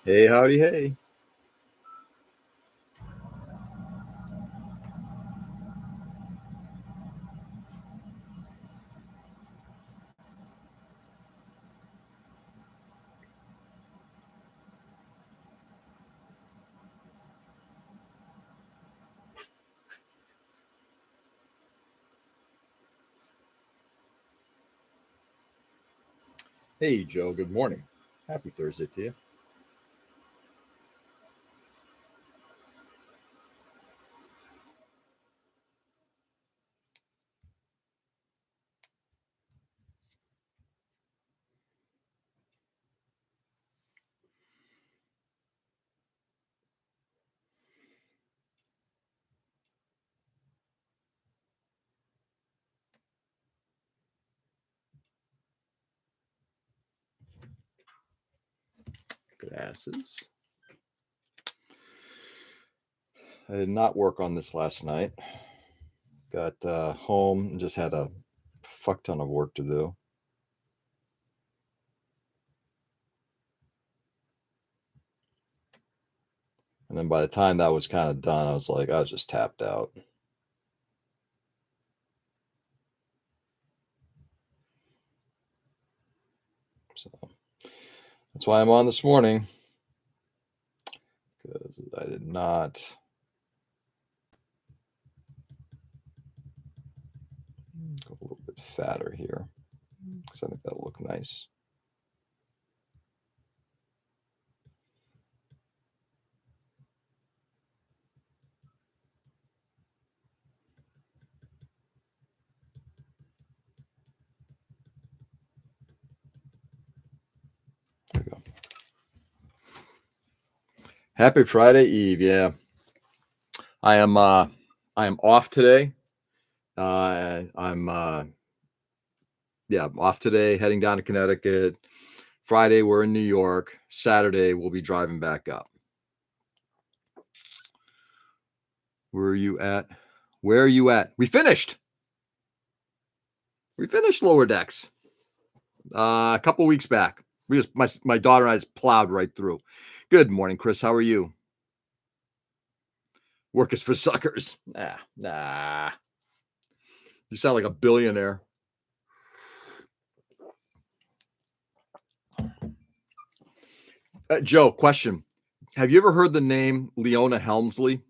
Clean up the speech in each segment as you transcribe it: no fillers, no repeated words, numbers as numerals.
Hey, howdy, hey. Hey, Joe, good morning. Happy Thursday to you. Good asses. I did not work on this last night. Got home and just had a fuck ton of work to do. And then by the time that was kind of done, I was just tapped out. So that's why I'm on this morning, because I did not. Go a little bit fatter here, because I think that'll look nice. There we go. Happy Friday Eve. Yeah, I am off today. I'm off today, heading down to Connecticut. Friday, we're in New York. Saturday, we'll be driving back up. Where are you at? Where are you at? We finished. We finished Lower Decks a couple weeks back. My daughter and I just plowed right through. Good morning, Chris. How are you? Work is for suckers. Nah. You sound like a billionaire. Joe, question. Have you ever heard the name Leona Helmsley?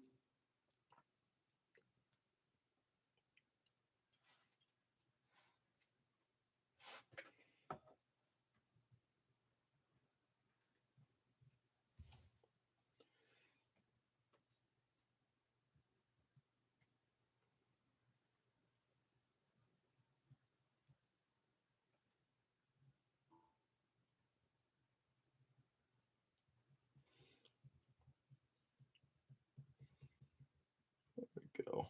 There we go.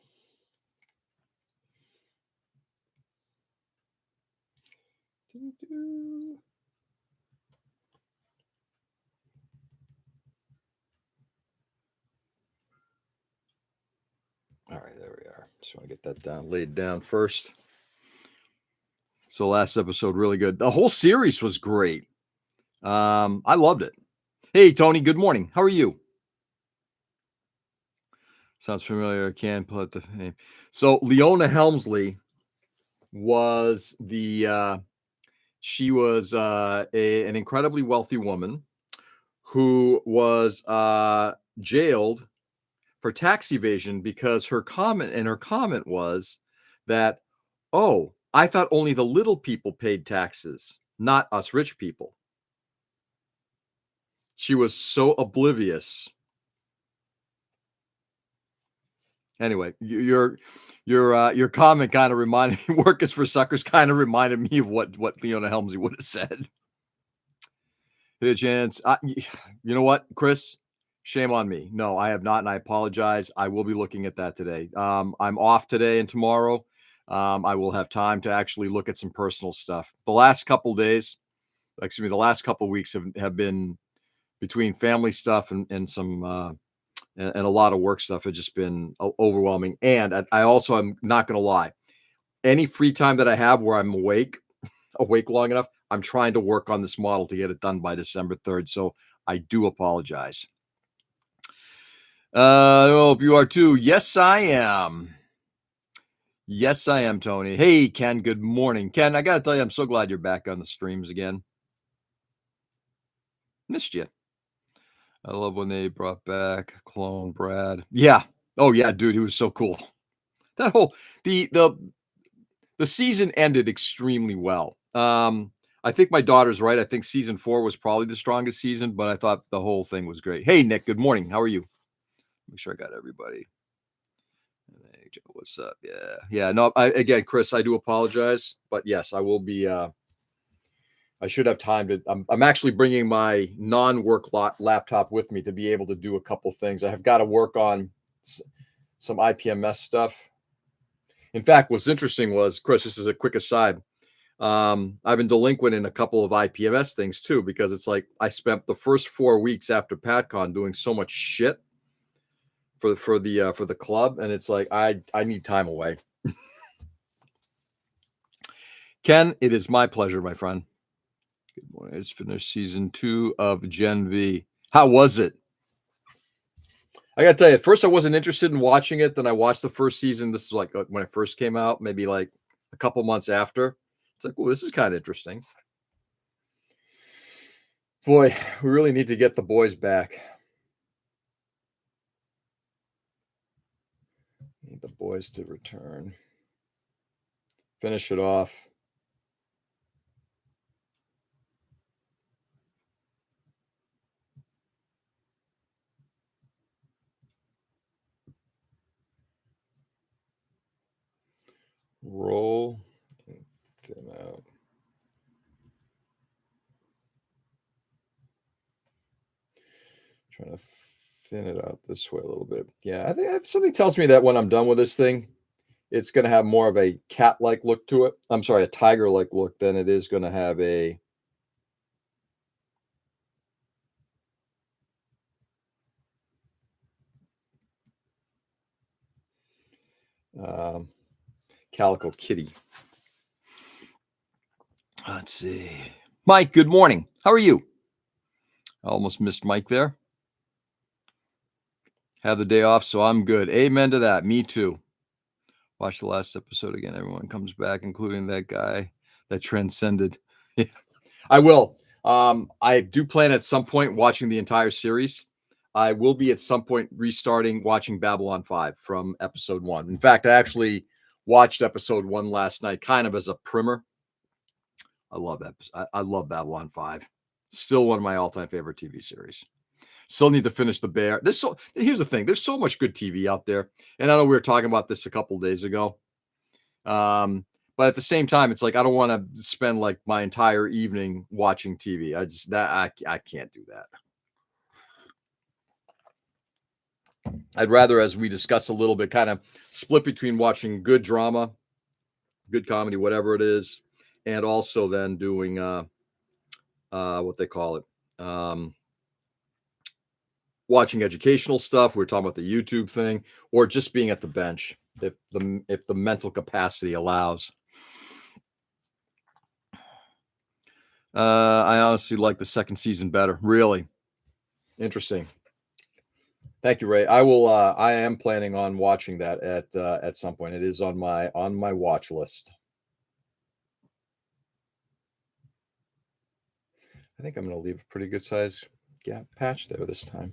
All right, there we are. Just want to get that laid down first. So last episode, really good. The whole series was great. I loved it. Hey, Tony, good morning. How are you? Sounds familiar. Can't put the name. So Leona Helmsley was she was an incredibly wealthy woman who was jailed for tax evasion because her comment was that, oh, I thought only the little people paid taxes, not us rich people. She was so oblivious. Anyway, your comment kind of reminded me, work is for suckers kind of reminded me of what Leona Helmsley would have said. Hey, chance. You know what, Chris? Shame on me. No, I have not, and I apologize. I will be looking at that today. I'm off today and tomorrow. I will have time to actually look at some personal stuff. The last couple weeks have been between family stuff and some and a lot of work stuff. Have just been overwhelming. And I also am not going to lie. Any free time that I have where I'm awake long enough, I'm trying to work on this model to get it done by December 3rd. So I do apologize. I hope you are too. Yes, I am. Yes, I am, Tony. Hey, Ken, good morning. Ken, I got to tell you, I'm so glad you're back on the streams again. Missed you. I love when they brought back Clone Brad. Yeah. Oh, yeah, dude, he was so cool. That whole the season ended extremely well. I think my daughter's right. I think season 4 was probably the strongest season, but I thought the whole thing was great. Hey, Nick, good morning. How are you? Make sure I got everybody. Hey, Joe, what's up? Yeah. Yeah. No, again, Chris, I do apologize, but yes, I will be. I should have time to. I'm actually bringing my non-work laptop with me to be able to do a couple things. I have got to work on some IPMS stuff. In fact, what's interesting was, Chris, this is a quick aside. I've been delinquent in a couple of IPMS things too, because it's like I spent the first 4 weeks after PatCon doing so much shit for the club, and it's like I need time away. Ken, it is my pleasure, my friend. Good morning. I just finished season 2 of Gen V. How was it? I gotta tell you, at first I wasn't interested in watching it. Then I watched the first season. This is like when it first came out, maybe like a couple months after. It's like, oh, this is kind of interesting. Boy, we really need to get the boys back. Need the boys to return. Finish it off. Roll and thin out. Trying to thin it out this way a little bit. Yeah, I think something tells me that when I'm done with this thing, it's going to have more of a cat-like look to it. I'm sorry, a tiger-like look than it is going to have a calico kitty. Let's see. Mike, good morning. How are you? I almost missed Mike there. Have the day off, so I'm good. Amen to that. Me too. Watch the last episode again. Everyone comes back, including that guy that transcended. I will. I do plan at some point watching the entire series. I will be at some point restarting watching Babylon 5 from episode 1. In fact, I actually watched episode 1 last night, kind of as a primer. I love Babylon 5. Still one of my all-time favorite TV series. Still need to finish The Bear. Here's the thing. There's so much good TV out there. And I know we were talking about this a couple days ago. But at the same time, it's like I don't want to spend like my entire evening watching TV. I can't do that. I'd rather, as we discussed a little bit, kind of split between watching good drama, good comedy, whatever it is, and also then doing what they call it. Watching educational stuff. We're talking about the YouTube thing, or just being at the bench if the mental capacity allows. I honestly like the second season better. Really interesting. Thank you, Ray. I will. I am planning on watching that at some point. It is on my watch list. I think I'm going to leave a pretty good size gap patch there this time.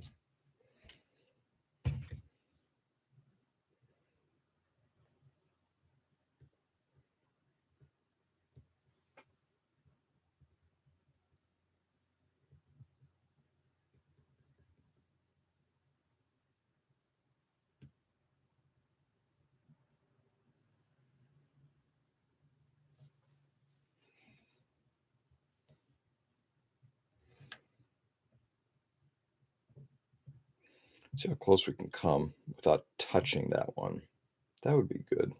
See how close we can come without touching that one. That would be good.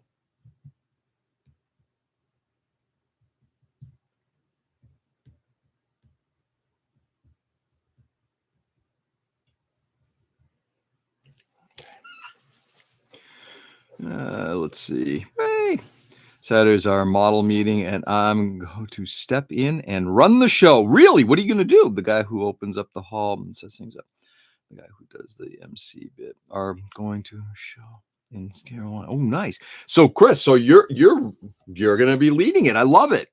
Let's see. Hey, Saturday's our model meeting, and I'm going to step in and run the show. Really? What are you going to do? The guy who opens up the hall and sets things up, the guy who does the MC bit, are going to show in Carolina. Oh, nice. So, Chris, so you're going to be leading it. I love it.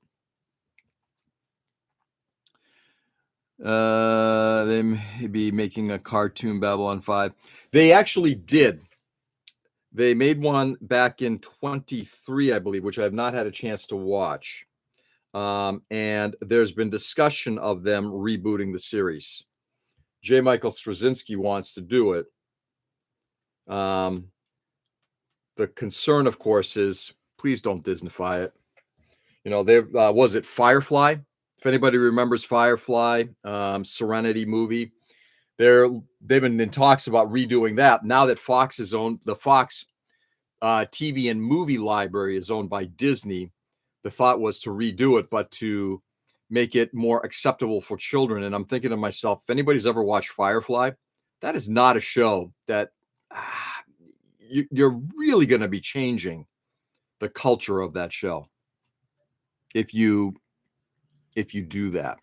They may be making a cartoon Babylon 5. They actually did. They made one back in 23, I believe, which I have not had a chance to watch. And there's been discussion of them rebooting the series. J. Michael Straczynski wants to do it. The concern, of course, is please don't Disneyfy it. You know, there was it Firefly. If anybody remembers Firefly, Serenity movie, they've been in talks about redoing that. Now that Fox is owned, the Fox TV and movie library is owned by Disney. The thought was to redo it, but to make it more acceptable for children. And I'm thinking to myself, if anybody's ever watched Firefly, that is not a show that you're really going to be changing the culture of that show if you do that.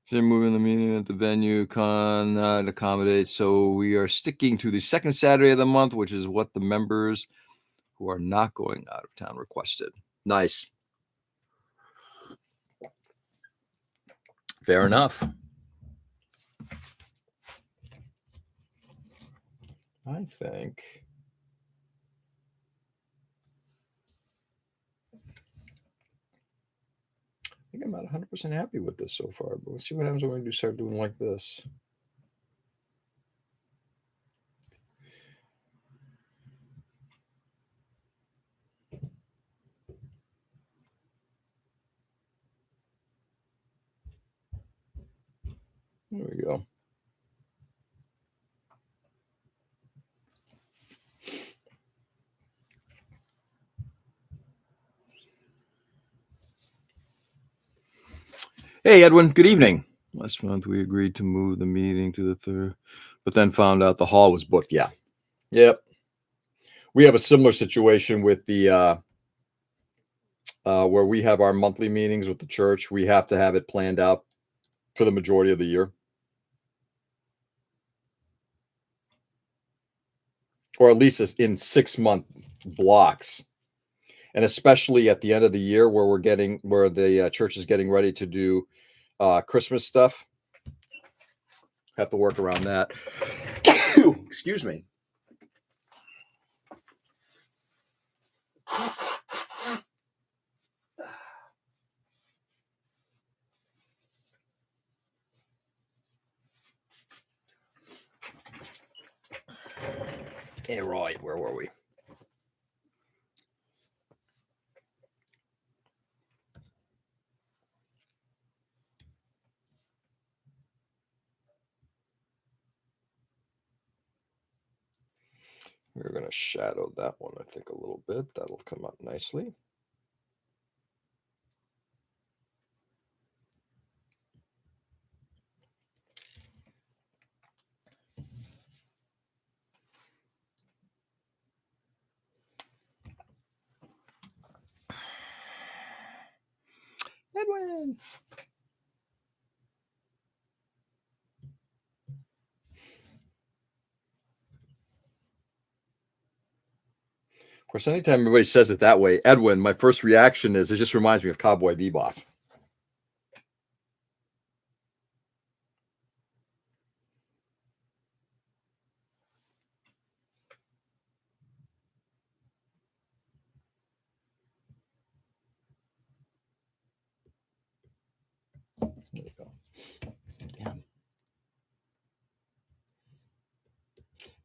So they're moving the meeting at the venue cannot accommodate. So we are sticking to the second Saturday of the month, which is what the members who are not going out of town requested. Nice. Fair enough. I think I'm not 100% happy with this so far, but let's see what happens when we start doing like this. There we go. Hey, Edwin, good evening. Last month we agreed to move the meeting to the 3rd, but then found out the hall was booked. Yeah. Yep. We have a similar situation with the where we have our monthly meetings with the church. We have to have it planned out for the majority of the year, or at least in 6-month blocks. And especially at the end of the year where the church is getting ready to do Christmas stuff, have to work around that. Excuse me. Hey, right, where were we? We're going to shadow that one, I think, a little bit. That'll come out nicely. Edwin. Of course, anytime everybody says it that way, Edwin, my first reaction is it just reminds me of Cowboy Bebop. There we go. Damn.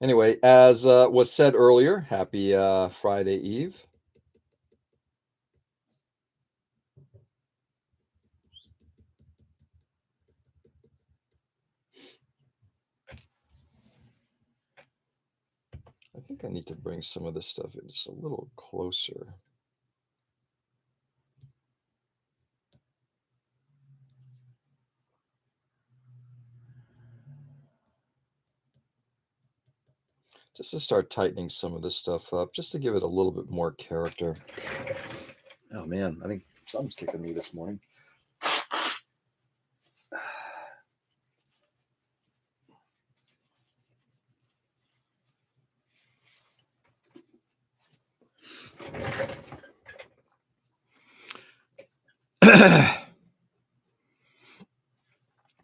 Anyway, as was said earlier, happy Friday Eve. I think I need to bring some of this stuff in just a little closer. just to start tightening some of this stuff up, just to give it a little bit more character. Oh man, I think something's kicking me this morning.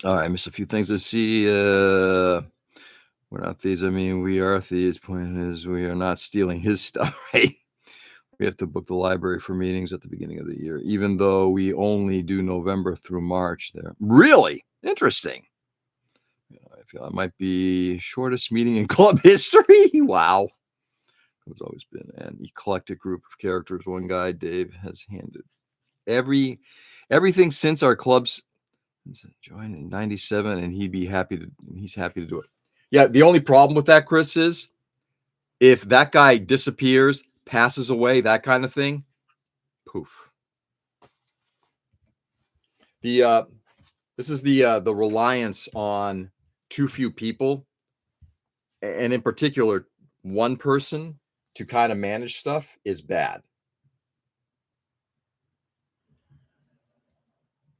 All right, I missed a few things to see. We're not thieves. I mean, we are thieves. Point is, we are not stealing his stuff, right? We have to book the library for meetings at the beginning of the year, even though we only do November through March there. Really? Interesting. I feel it might be shortest meeting in club history. Wow. It's always been an eclectic group of characters. One guy, Dave, has handed everything since our club's joined in 97, and he's happy to do it. Yeah, the only problem with that, Chris, is if that guy disappears, passes away, that kind of thing, poof. This is the reliance on too few people, and in particular, one person to kind of manage stuff is bad.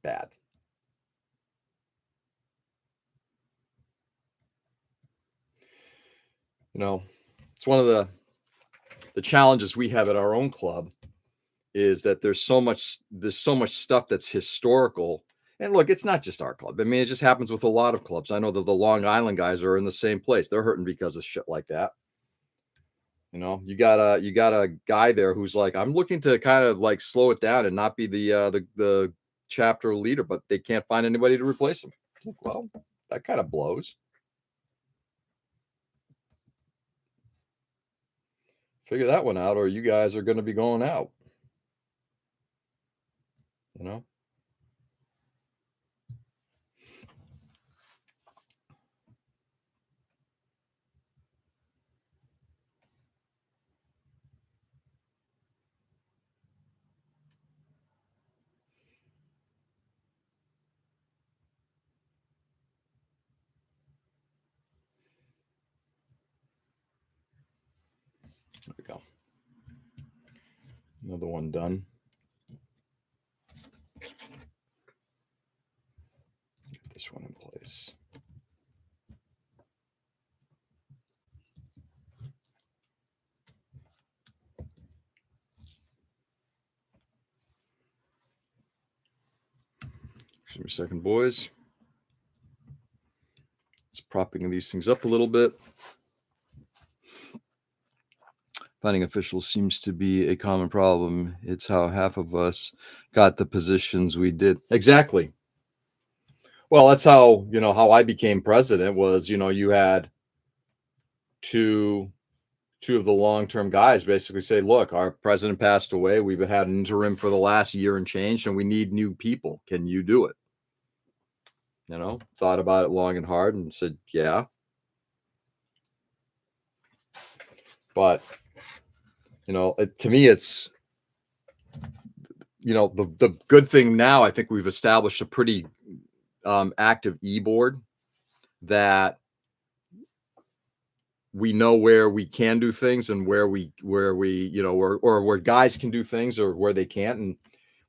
Bad. You know, it's one of the challenges we have at our own club is that there's so much stuff that's historical. And look, it's not just our club. I mean, it just happens with a lot of clubs. I know that the Long Island guys are in the same place. They're hurting because of shit like that. You know, you got a guy there who's like, I'm looking to kind of like slow it down and not be the chapter leader, but they can't find anybody to replace him. Well, that kind of blows. Figure that one out, or you guys are going to be going out. You know. There we go. Another one done. Get this one in place. Excuse me a second, boys. It's propping these things up a little bit. Finding officials seems to be a common problem. It's how half of us got the positions we did. Exactly. Well, that's how, how I became president was, you had two of the long-term guys basically say, look, our president passed away. We've had an interim for the last year and change, and we need new people. Can you do it? Thought about it long and hard and said, yeah. But, to me, it's, the good thing now, I think we've established a pretty active e-board that we know where we can do things and where we or where guys can do things or where they can't, and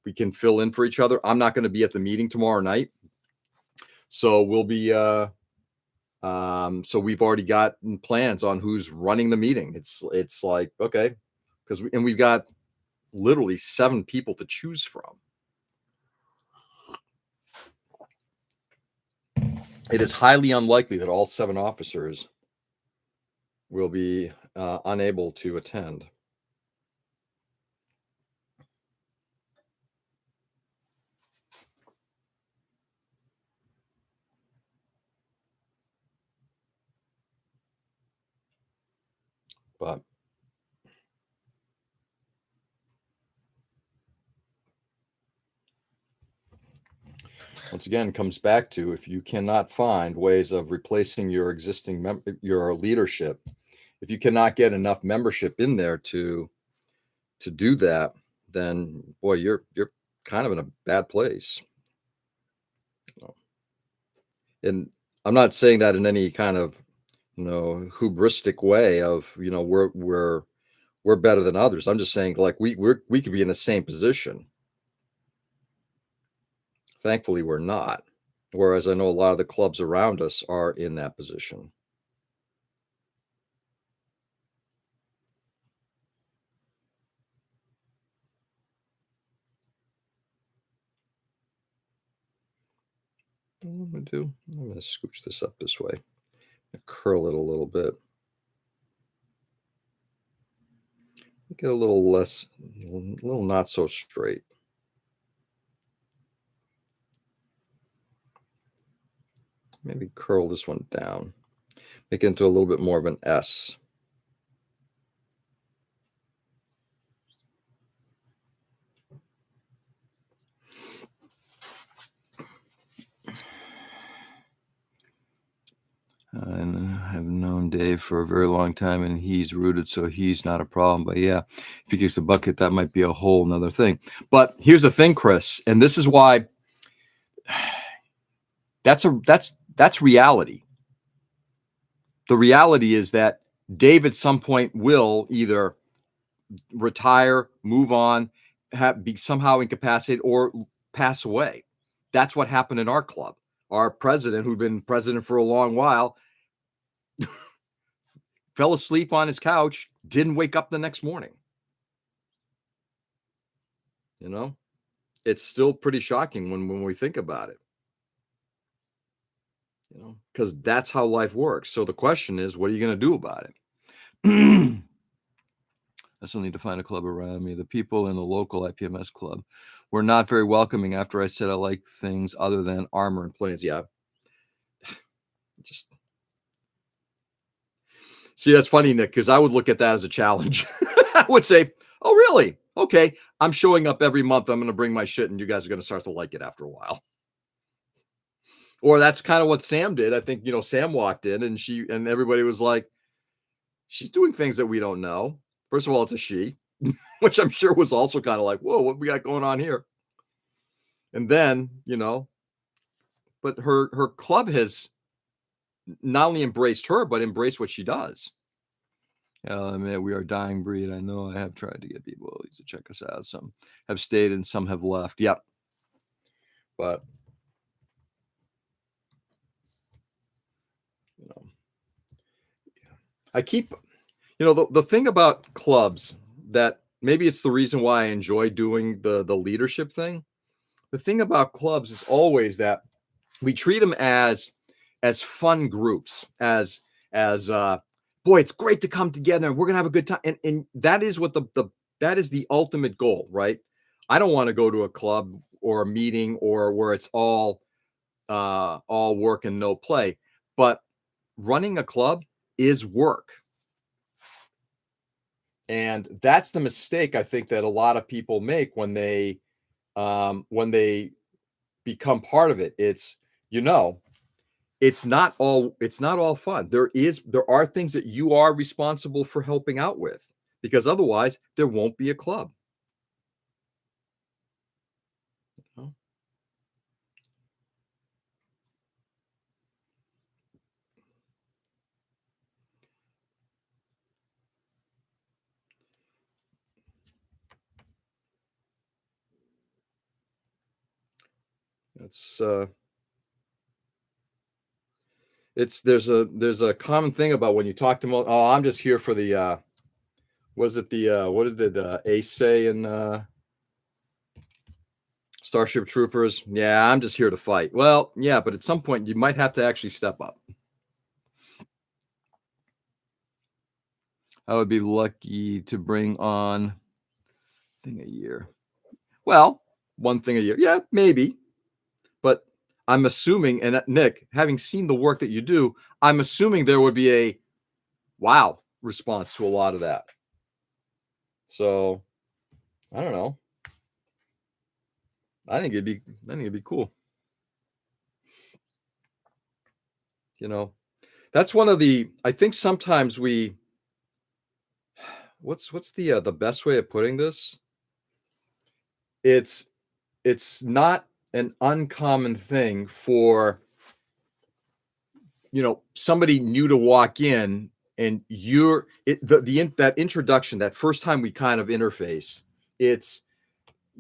we can fill in for each other. I'm not going to be at the meeting tomorrow night, so we'll be so we've already got plans on who's running the meeting. It's like, okay, because we've got literally 7 people to choose from. It is highly unlikely that all 7 officers will be unable to attend. But once again, comes back to, if you cannot find ways of replacing your existing your leadership, if you cannot get enough membership in there to do that, then boy, you're kind of in a bad place. And I'm not saying that in any kind of hubristic way of, we're better than others. I'm just saying, like, we could be in the same position. Thankfully, we're not. Whereas I know a lot of the clubs around us are in that position. What I'm gonna do, I'm gonna scooch this up this way, curl it a little bit, get a little less, a little not so straight. Maybe curl this one down, make it into a little bit more of an S. And I've known Dave for a very long time, and he's rooted, so he's not a problem. But yeah, if he kicks the bucket, that might be a whole nother thing. But here's the thing, Chris, and this is why that's reality. The reality is that Dave at some point will either retire, move on, be somehow incapacitated, or pass away. That's what happened in our club. Our president, who'd been president for a long while, fell asleep on his couch, didn't wake up the next morning. It's still pretty shocking when we think about it. Because that's how life works. So the question is, what are you going to do about it? I still need to find a club around me. The people in the local IPMS club were not very welcoming after I said I like things other than armor and planes. Yeah. Just see, that's funny, Nick, because I would look at that as a challenge. I would say, oh, really? Okay. I'm showing up every month. I'm going to bring my shit, and you guys are going to start to like it after a while. Or that's kind of what Sam did. I think, Sam walked in and everybody was like, she's doing things that we don't know. First of all, it's a she, which I'm sure was also kind of like, whoa, what we got going on here? And then, but her club has not only embraced her, but embraced what she does. I mean, we are a dying breed. I know I have tried to get people to check us out. Some have stayed and some have left. Yep. But, I keep, the thing about clubs that maybe it's the reason why I enjoy doing the leadership thing. The thing about clubs is always that we treat them as fun groups, as boy, it's great to come together and we're gonna have a good time. And that is what that is the ultimate goal, right? I don't want to go to a club or a meeting or where it's all work and no play. But running a club is work. And that's the mistake I think that a lot of people make when they become part of it. It's not all fun. There are things that you are responsible for helping out with, because otherwise there won't be a club. It's there's a common thing about when you talk to them. Oh, I'm just here for the what did the Ace say in Starship Troopers? Yeah, I'm just here to fight. Well, yeah, but at some point you might have to actually step up. I would be lucky to bring on thing a year. Well, one thing a year. Yeah, maybe. But I'm assuming, and Nick, having seen the work that you do, I'm assuming there would be a wow response to a lot of that. So I don't know. I think it'd be cool. That's one of I think sometimes what's the best way of putting this? It's not an uncommon thing for somebody new to walk in, and that introduction, that first time we kind of interface, it's,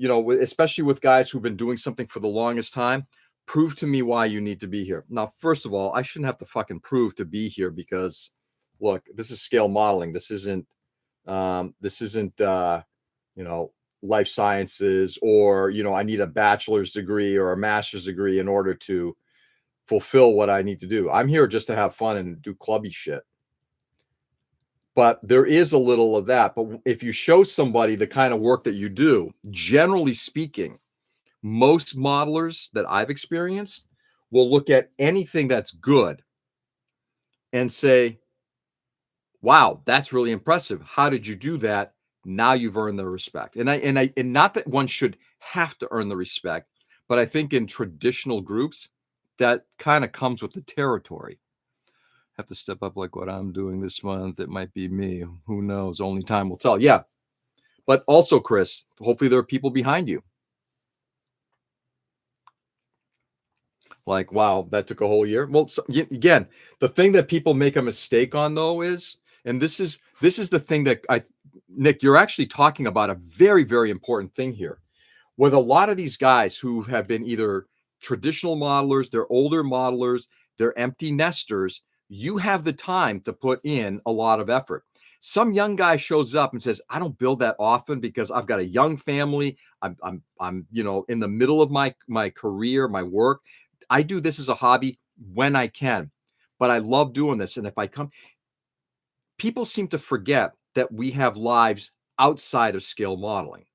especially with guys who've been doing something for the longest time, prove to me why you need to be here. Now, first of all, I shouldn't have to fucking prove to be here, because look, this is scale modeling. This isn't you know, life sciences, or, I need a bachelor's degree or a master's degree in order to fulfill what I need to do. I'm here just to have fun and do clubby shit. But there is a little of that. But if you show somebody the kind of work that you do, generally speaking, most modelers that I've experienced will look at anything that's good and say, wow, that's really impressive. How did you do that? Now you've earned their respect. And not that one should have to earn the respect, but I think in traditional groups, that kind of comes with the territory. Have to step up like what I'm doing this month. It might be me. Who knows? Only time will tell. Yeah. But also, Chris, hopefully there are people behind you. Like, wow, that took a whole year. Well, again, the thing that people make a mistake on, though, is, and this is the thing that Nick, you're actually talking about a very, very important thing here. With a lot of these guys who have been either traditional modelers, they're older modelers, they're empty nesters, you have the time to put in a lot of effort. Some young guy shows up and says, I don't build that often because I've got a young family. I'm in the middle of my career, my work. I do this as a hobby when I can, but I love doing this. And if I come, people seem to forget that we have lives outside of scale modeling.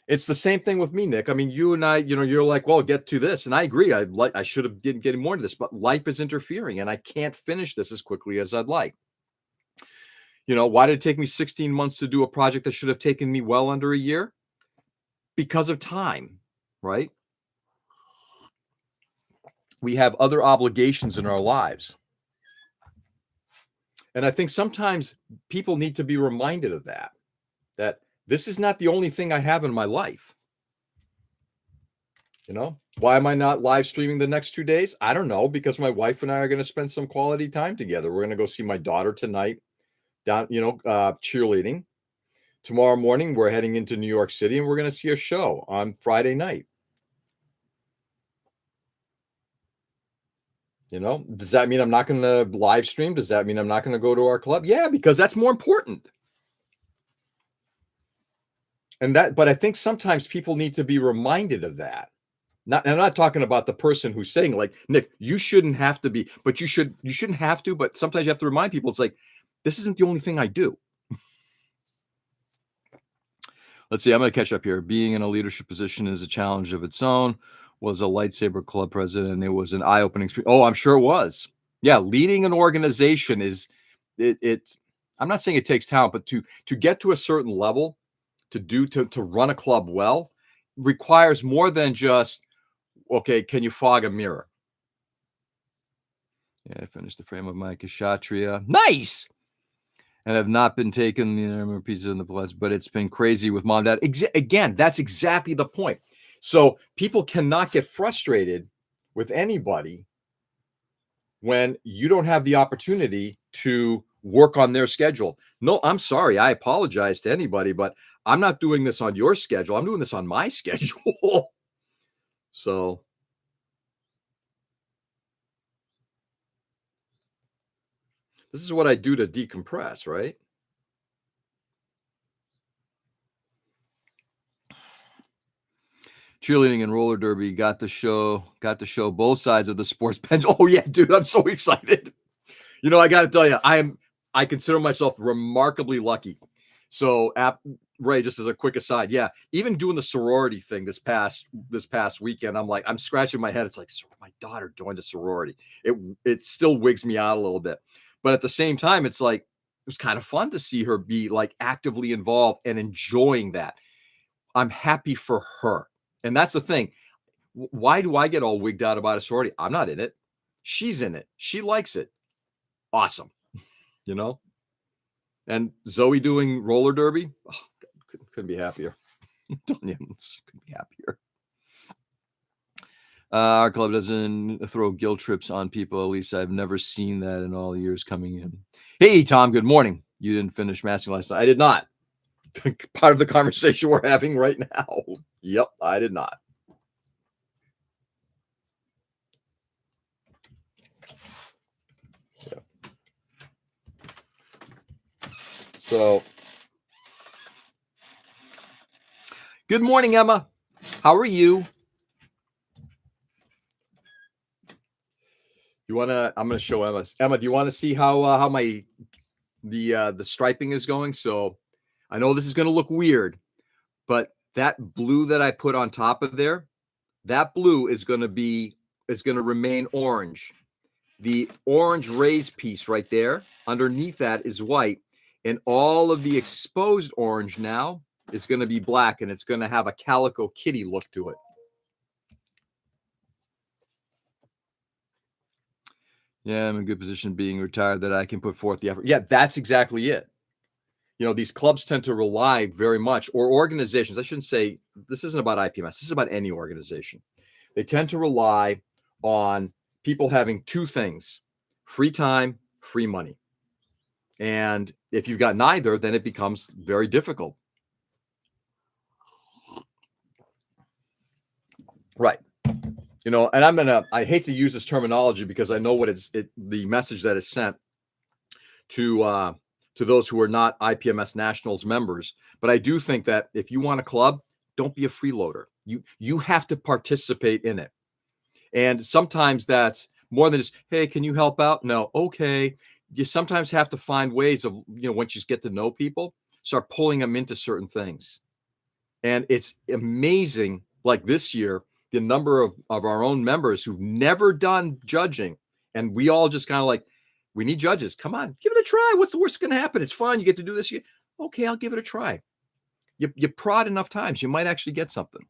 It's the same thing with me, Nick. I mean, you and I, you're like, well, get to this. And I agree. I should have been getting more into this, but life is interfering and I can't finish this as quickly as I'd like. Why did it take me 16 months to do a project that should have taken me well under a year? Because of time, right? We have other obligations in our lives. And I think sometimes people need to be reminded of that this is not the only thing I have in my life. Why am I not live streaming the next 2 days? I don't know, because my wife and I are going to spend some quality time together. We're going to go see my daughter tonight down, cheerleading. Tomorrow morning, we're heading into New York City and we're going to see a show on Friday night. Does that mean I'm not going to live stream? Does that mean I'm not going to go to our club? Yeah, because that's more important. But I think sometimes people need to be reminded of that. I'm not talking about the person who's saying, like, Nick, you shouldn't have to be, but you shouldn't have to, but sometimes you have to remind people, it's like, this isn't the only thing I do. Let's see, I'm going to catch up here. Being in a leadership position is a challenge of its own. Was a lightsaber club president. It was an eye-opening experience. Oh, I'm sure it was. Yeah, leading an organization is, it's, I'm not saying it takes talent, but to get to a certain level, to run a club well, requires more than just, okay, can you fog a mirror? Yeah, I finished the frame of my Kshatriya. Nice! And have not been taken the pieces in the plus, but it's been crazy with mom and dad. Again, that's exactly the point. So people cannot get frustrated with anybody when you don't have the opportunity to work on their schedule. No, I'm sorry. I apologize to anybody, but I'm not doing this on your schedule. I'm doing this on my schedule. So this is what I do to decompress, right? Cheerleading and roller derby got to show both sides of the sports bench. Oh yeah, dude, I'm so excited. I got to tell you, I consider myself remarkably lucky. So, Ray, just as a quick aside, yeah, even doing the sorority thing this past weekend, I'm scratching my head. It's like, my daughter joined a sorority. It still wigs me out a little bit, but at the same time, it's like, it was kind of fun to see her be like actively involved and enjoying that. I'm happy for her. And that's the thing. Why do I get all wigged out about a sorority? I'm not in it. She's in it. She likes it. Awesome. And Zoe doing roller derby. Oh, couldn't be happier. Couldn't be happier. Our club doesn't throw guilt trips on people. At least I've never seen that in all the years coming in. Hey, Tom, good morning. You didn't finish masking last night. I did not. Part of the conversation we're having right now. Yep, I did not. Yeah. So, good morning, Emma. How are you? You wanna? I'm gonna show Emma. Emma, do you want to see how my the striping is going? So, I know this is gonna look weird, but that blue that I put on top of there, that blue is gonna remain orange. The orange raised piece right there, underneath that is white, and all of the exposed orange now is going to be black, and it's going to have a calico kitty look to it. Yeah, I'm in a good position being retired that I can put forth the effort. Yeah, that's exactly it. You know, these clubs tend to rely very much, or organizations, I shouldn't say, this isn't about IPMS, this is about any organization. They tend to rely on people having two things: free time, free money. And if you've got neither, then it becomes very difficult. Right. You know, and I hate to use this terminology because I know what the message that is sent to those who are not IPMS Nationals members. But I do think that if you want a club, don't be a freeloader. You have to participate in it. And sometimes that's more than just, hey, can you help out? No, okay. You sometimes have to find ways of, once you get to know people, start pulling them into certain things. And it's amazing, like this year, the number of our own members who've never done judging. And we all just kind of like, we need judges. Come on, give it a try. What's the worst going to happen? It's fun. You get to do this. Okay, I'll give it a try. You prod enough times, you might actually get something.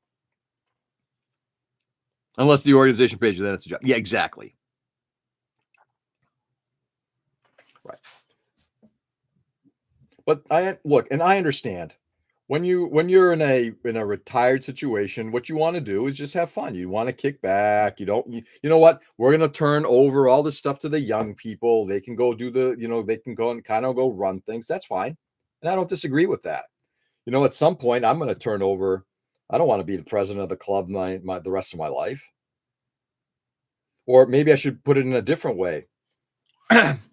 Unless the organization pays you, then it's a job. Yeah, exactly. Right. But I understand when you're in a retired situation, what you want to do is just have fun. You want to kick back. You know what? We're gonna turn over all this stuff to the young people. They can go do they can go and kind of go run things. That's fine. And I don't disagree with that. At some point I'm gonna turn over. I don't want to be the president of the club the rest of my life. Or maybe I should put it in a different way.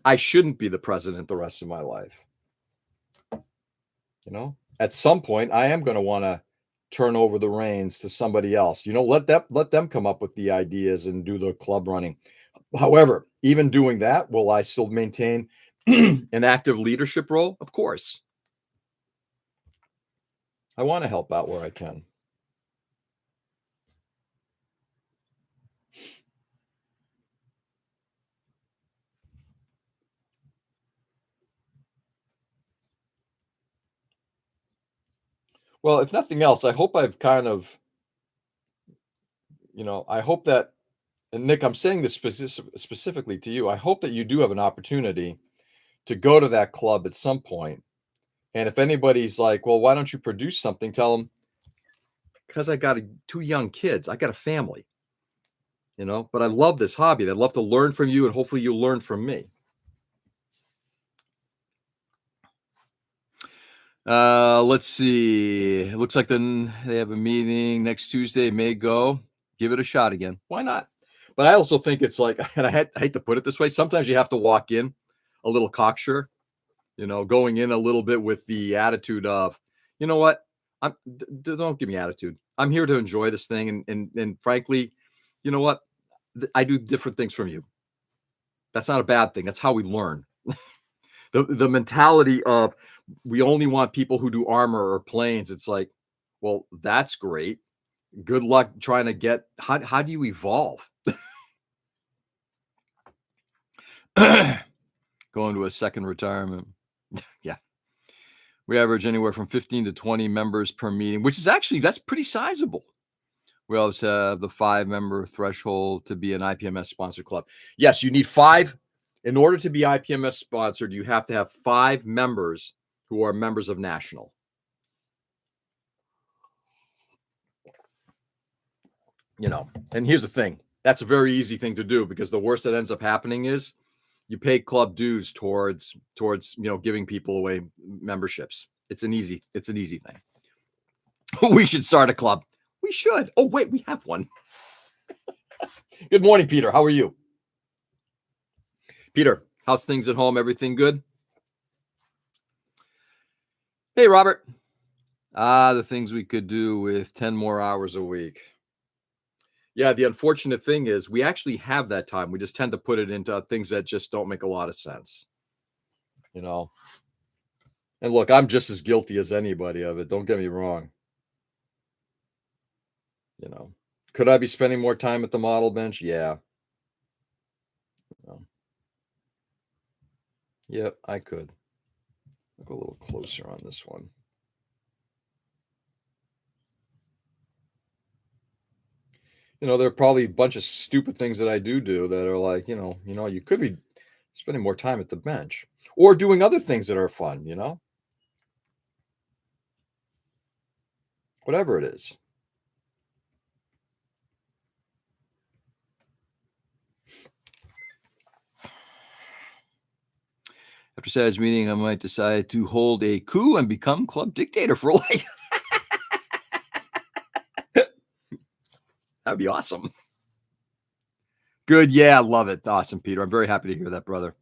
I shouldn't be the president the rest of my life. At some point I am going to want to turn over the reins to somebody else. Let them come up with the ideas and do the club running. However, even doing that, will I still maintain an active leadership role? Of course. I want to help out where I can. Well, if nothing else, I hope I've kind of, I hope that, and Nick, I'm saying this specifically to you. I hope that you do have an opportunity to go to that club at some point. And if anybody's like, well, why don't you produce something? Tell them, because I got two young kids. I got a family, but I love this hobby. I'd love to learn from you, and hopefully you'll learn from me. Let's see. It looks like then they have a meeting next Tuesday. May go. Give it a shot again. Why not? But I also think it's like, and I hate to put it this way, sometimes you have to walk in a little cocksure, going in a little bit with the attitude of, you know what? Don't give me attitude. I'm here to enjoy this thing. And frankly, you know what? I do different things from you. That's not a bad thing. That's how we learn. The mentality of we only want people who do armor or planes. It's like, well, that's great. Good luck trying to get, how do you evolve? Going to a second retirement. Yeah. We average anywhere from 15 to 20 members per meeting, which is actually, that's pretty sizable. We always have the 5-member threshold to be an IPMS sponsored club. Yes, you need 5. In order to be IPMS sponsored, you have to have 5 members who are members of National. And here's the thing. That's a very easy thing to do, because the worst that ends up happening is you pay club dues towards giving people away memberships. It's an easy thing. We should start a club. We should. Oh, wait, we have one. Good morning, Peter. How are you? Peter, how's things at home? Everything good? Hey, Robert. The things we could do with 10 more hours a week. Yeah, the unfortunate thing is we actually have that time. We just tend to put it into things that just don't make a lot of sense. And look, I'm just as guilty as anybody of it. Don't get me wrong. Could I be spending more time at the model bench? Yeah. Yep, I could. I'll go a little closer on this one. There are probably a bunch of stupid things that I do that are like, you could be spending more time at the bench or doing other things that are fun, whatever it is. After Saturday's meeting, I might decide to hold a coup and become club dictator for life. That'd be awesome. Good. Yeah, love it. Awesome, Peter. I'm very happy to hear that, brother.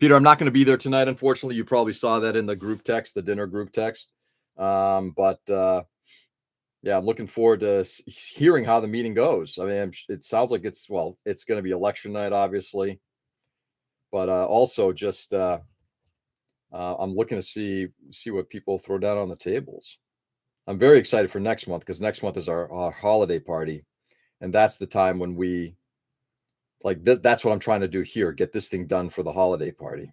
Peter, I'm not going to be there tonight, unfortunately. You probably saw that in the group text, the dinner group text. But yeah, I'm looking forward to hearing how the meeting goes. I mean, it sounds like it's going to be election night, obviously. But also just I'm looking to see what people throw down on the tables. I'm very excited for next month, because next month is our holiday party. And that's the time when we like this. That's what I'm trying to do here. Get this thing done for the holiday party.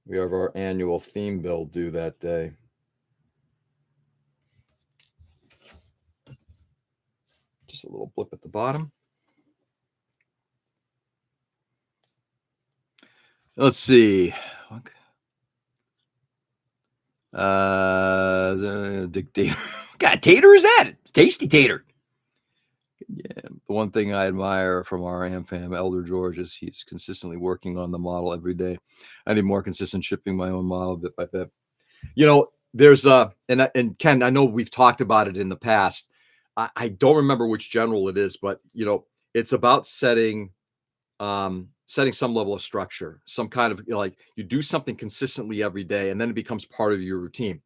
We have our annual theme build due that day. Just a little blip at the bottom. Let's see. Dictator. God, tater is that? It's tasty tater. Yeah, the one thing I admire from our AmFam Elder George is he's consistently working on the model every day. I need more consistent shipping my own model bit by bit. There's and Ken, I know we've talked about it in the past. I don't remember which general it is, but it's about setting some level of structure, some kind of like you do something consistently every day, and then it becomes part of your routine.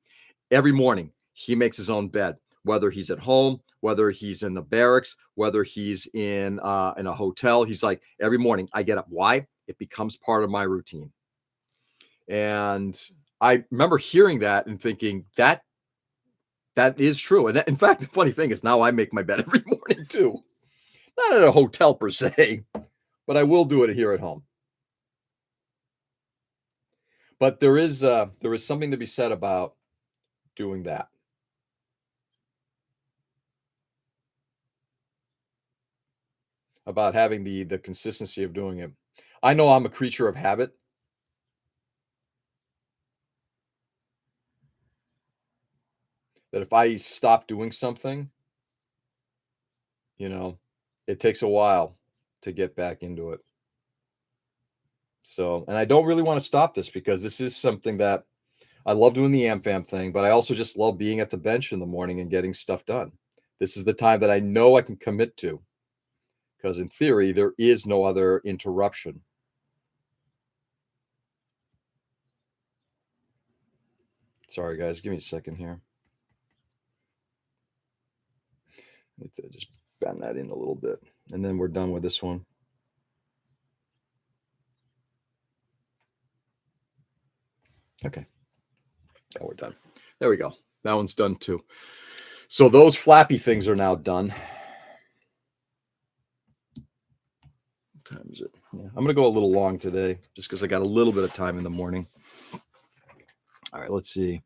Every morning, he makes his own bed, whether he's at home, whether he's in the barracks, whether he's in a hotel. He's like, every morning I get up. Why? It becomes part of my routine. And I remember hearing that and thinking that is true. And in fact, the funny thing is now I make my bed every morning too. Not at a hotel per se, but I will do it here at home. But there is something to be said about doing that. About having the consistency of doing it. I know I'm a creature of habit. That if I stop doing something, it takes a while to get back into it. So, and I don't really want to stop this, because this is something that I love doing, the AmFam thing, but I also just love being at the bench in the morning and getting stuff done. This is the time that I know I can commit to, because in theory, there is no other interruption. Sorry, guys. Give me a second here. Let's just bend that in a little bit, and then we're done with this one. Okay. Yeah, we're done. There we go. That one's done too. So those flappy things are now done. What time is it? Yeah, I'm going to go a little long today just because I got a little bit of time in the morning. All right, let's see.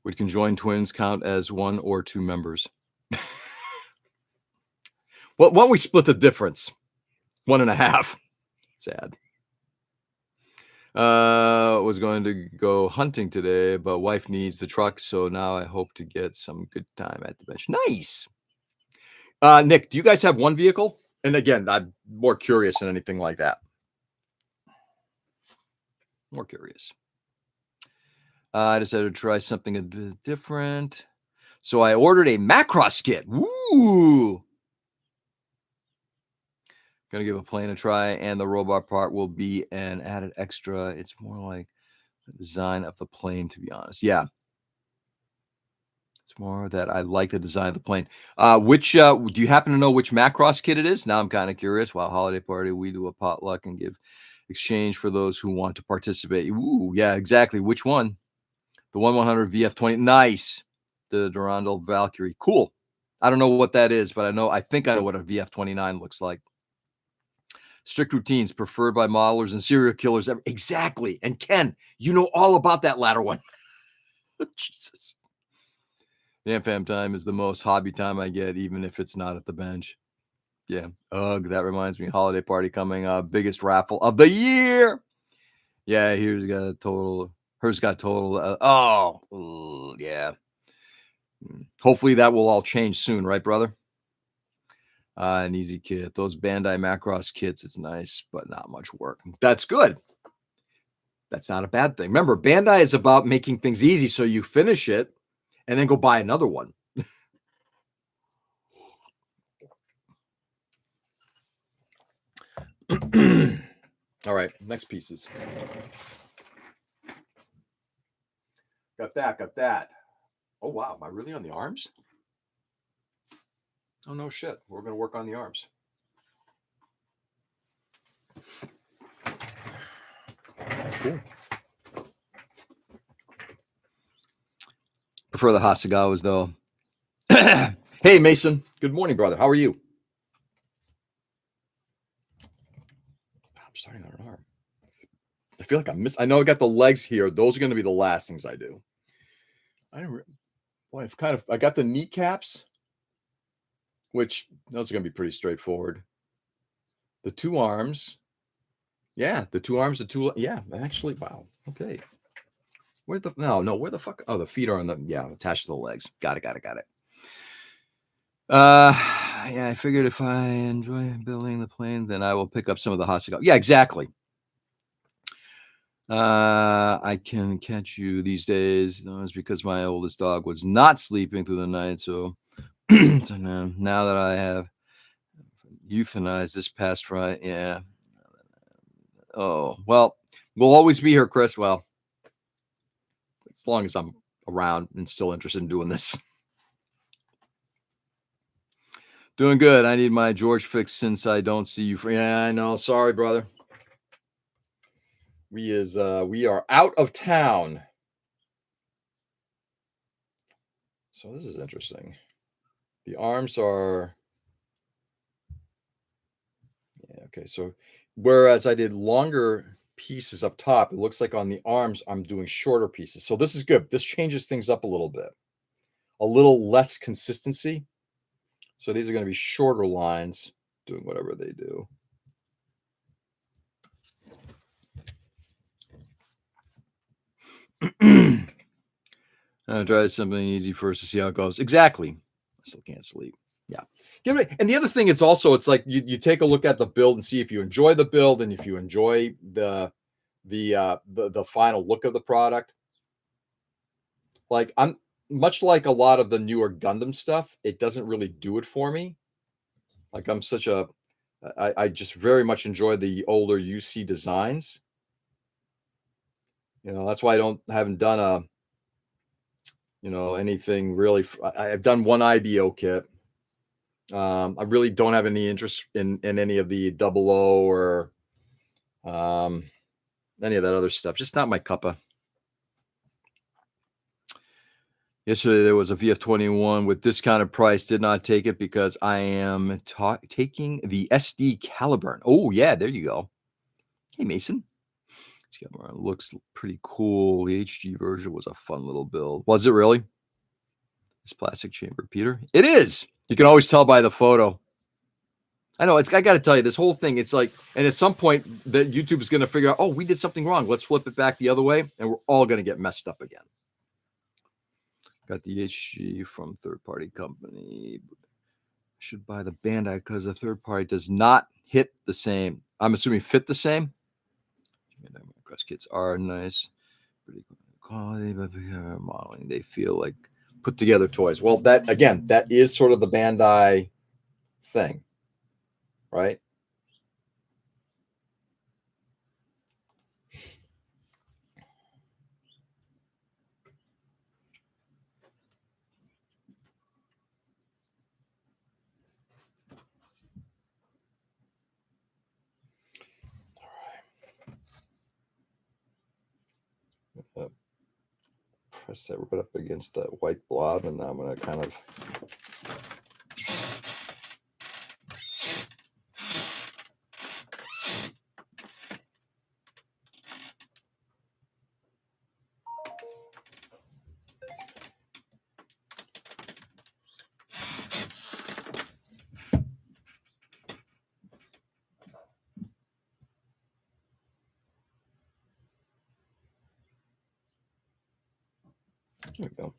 Would conjoined twins count as one or two members? Well, why don't we split the difference? 1.5. Sad. Was going to go hunting today, but wife needs the truck, so now I hope to get some good time at the bench. Nice. Nick, do you guys have one vehicle? And again, I'm more curious than anything like that. More curious. I decided to try something a bit different. So I ordered a Macross kit. Woo! Gonna give a plane a try, and the robot part will be an added extra. It's more like the design of the plane, to be honest. Yeah. It's more that I like the design of the plane. Which do you happen to know which Macross kit it is? Now I'm kind of curious. While holiday party, we do a potluck and give exchange for those who want to participate. Ooh, yeah, exactly. Which one? The 1/100 VF20. Nice. The Durandal Valkyrie. Cool. I don't know what that is, but I think I know what a VF29 looks like. Strict routines preferred by modelers and serial killers. Exactly. And Ken, you know all about that latter one. Jesus. Fam time is the most hobby time I get, even if it's not at the bench. Yeah. Ugh, that reminds me. Holiday party coming up. Biggest raffle of the year. Yeah, hers got total. Yeah. Hopefully that will all change soon, right, brother? An easy kit. Those Bandai Macross kits, it's nice, but not much work. That's good. That's not a bad thing. Remember, Bandai is about making things easy so you finish it and then go buy another one. All right, next pieces. Got that. Oh, wow. Am I really on the arms? Oh, no shit. We're going to work on the arms. Cool. Prefer the Hasegawas, though. Hey, Mason. Good morning, brother. How are you? I'm starting on an arm. I feel like I know I got the legs here. Those are going to be the last things I do. I got the kneecaps, which those are going to be pretty straightforward. The two arms. Yeah, the two arms, actually, wow. Okay. Where the fuck? Oh, the feet are attached to the legs. Got it. Yeah, I figured if I enjoy building the plane, then I will pick up some of the Hasegawa. Yeah, exactly. I can catch you these days. It's because my oldest dog was not sleeping through the night. So, so now that I have euthanized this past Friday, yeah. Oh, well, we'll always be here, Chris. Well, as long as I'm around and still interested in doing this. Doing good. I need my George fix since I don't see you for. Yeah, I know. Sorry, brother. We are out of town. So this is interesting. The arms are. Yeah, okay. So whereas I did longer pieces up top, it looks like on the arms I'm doing shorter pieces. So this is good. This changes things up a little bit. A little less consistency. So these are going to be shorter lines doing whatever they do. Try something easy first to see how it goes. Exactly. I still can't sleep. Yeah. And the other thing, it's like you take a look at the build and see if you enjoy the build and if you enjoy the final look of the product. Like I'm much like a lot of the newer Gundam stuff, it doesn't really do it for me. Like I just very much enjoy the older UC designs. That's why I haven't done anything really. I've done one IBO kit. I really don't have any interest in any of the 00 or any of that other stuff. Just not my cuppa. Yesterday there was a VF21 with discounted price. Did not take it because I am taking the SD Caliburn. Oh yeah, there you go. Hey Mason. It looks pretty cool. The HG version was a fun little build. Was it really? This plastic chamber, Peter? It is. You can always tell by the photo. I know I got to tell you, this whole thing, it's like, and at some point that YouTube is going to figure out, oh, we did something wrong. Let's flip it back the other way. And we're all going to get messed up again. Got the HG from third party company. Should buy the Bandai because the third party does not hit the same. I'm assuming fit the same. Grass kits are nice, pretty good quality, but modeling, they feel like put together toys. Well, that again, that is sort of the Bandai thing, right? Press that right up against that white blob, and now I'm going to kind of there we go.